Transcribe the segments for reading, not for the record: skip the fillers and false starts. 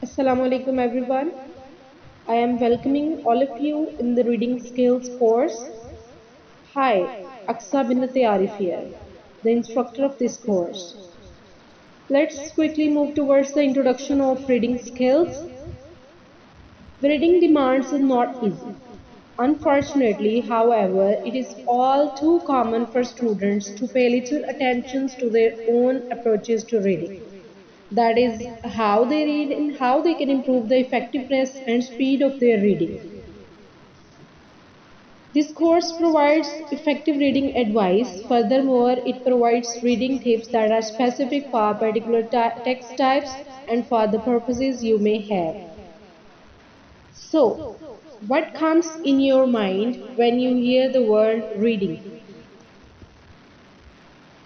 Assalamu alaikum everyone. I am welcoming all of you in the reading skills course. Hi, Aksa Binnate Arif here, the instructor of this course. Let's quickly move towards the introduction of reading skills. Reading demands are not easy. Unfortunately, however, it is all too common for students to pay little attention to their own approaches to reading. That is, how they read and how they can improve the effectiveness and speed of their reading. This course provides effective reading advice. Furthermore, it provides reading tips that are specific for particular text types and for the purposes you may have. So, what comes in your mind when you hear the word reading?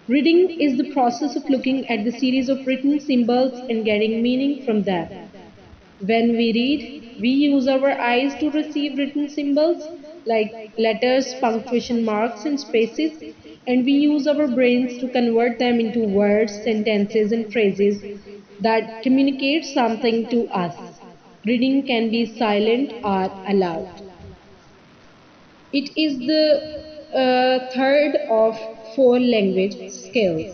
Reading is the process of looking at the series of written symbols and getting meaning from them. When we read, we use our eyes to receive written symbols like letters, punctuation marks, and spaces, and we use our brains to convert them into words, sentences, and phrases that communicate something to us. Reading can be silent or aloud. It is the third of four language skills.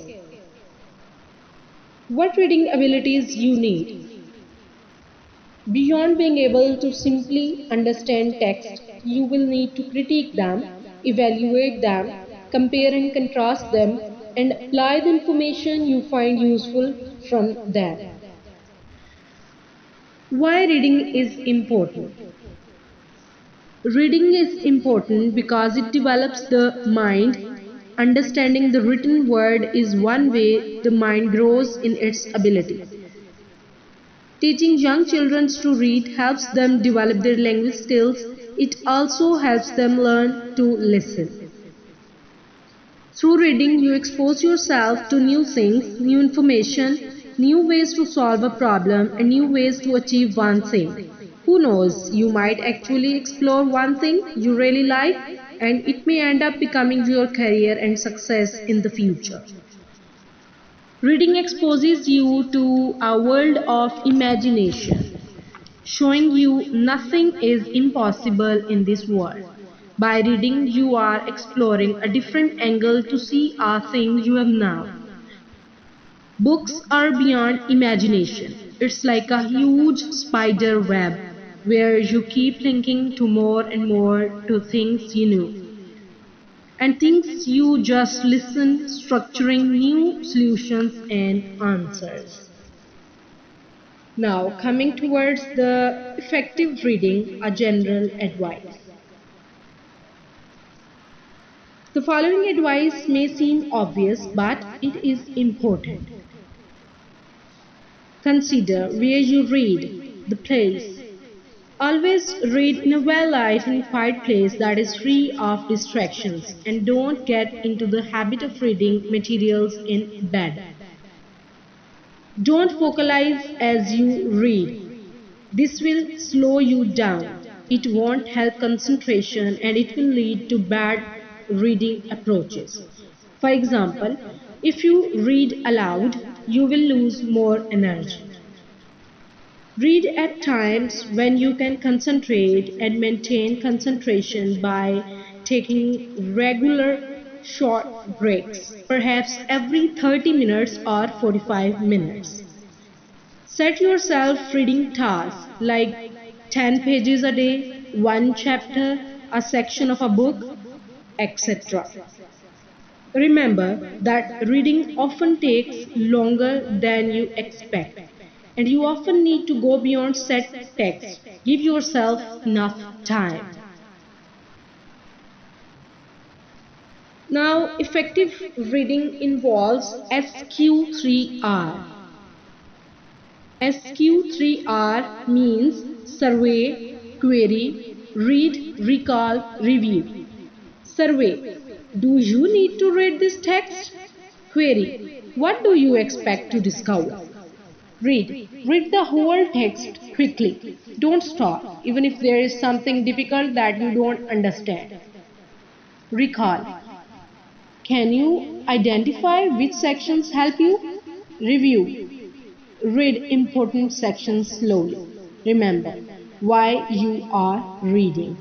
What reading abilities you need? Beyond being able to simply understand text, you will need to critique them, evaluate them, compare and contrast them, and apply the information you find useful from them. Why reading is important? Reading is important because it develops the mind. Understanding the written word is one way the mind grows in its ability. Teaching young children to read helps them develop their language skills. It also helps them learn to listen. Through reading, you expose yourself to new things, new information, new ways to solve a problem, and new ways to achieve one thing. Who knows, you might actually explore one thing you really like, and it may end up becoming your career and success in the future. Reading exposes you to a world of imagination, showing you nothing is impossible in this world. By reading, you are exploring a different angle to see a thing you have now. Books are beyond imagination. It's like a huge spider web where you keep linking to more and more to things you knew. And things you just listen, structuring new solutions and answers. Now, coming towards the effective reading, a general advice. The following advice may seem obvious, but it is important. Consider where you read, the place. Always read in a well-lit and quiet place that is free of distractions, and don't get into the habit of reading materials in bed. Don't focalize as you read. This will slow you down. It won't help concentration and it will lead to bad reading approaches. For example, if you read aloud, you will lose more energy. Read at times when you can concentrate and maintain concentration by taking regular short breaks, perhaps every 30 minutes or 45 minutes. Set yourself reading tasks like 10 pages a day, one chapter, a section of a book, etc. Remember that reading often takes longer than you expect, and you often need to go beyond set text. Give yourself enough time. Now, effective reading involves SQ3R. SQ3R means survey, query, read, recall, review. Survey. Do you need to read this text? Query. What do you expect to discover? Read. Read the whole text quickly. Don't stop, even if there is something difficult that you don't understand. Recall. Can you identify which sections help you? Review. Read important sections slowly. Remember why you are reading.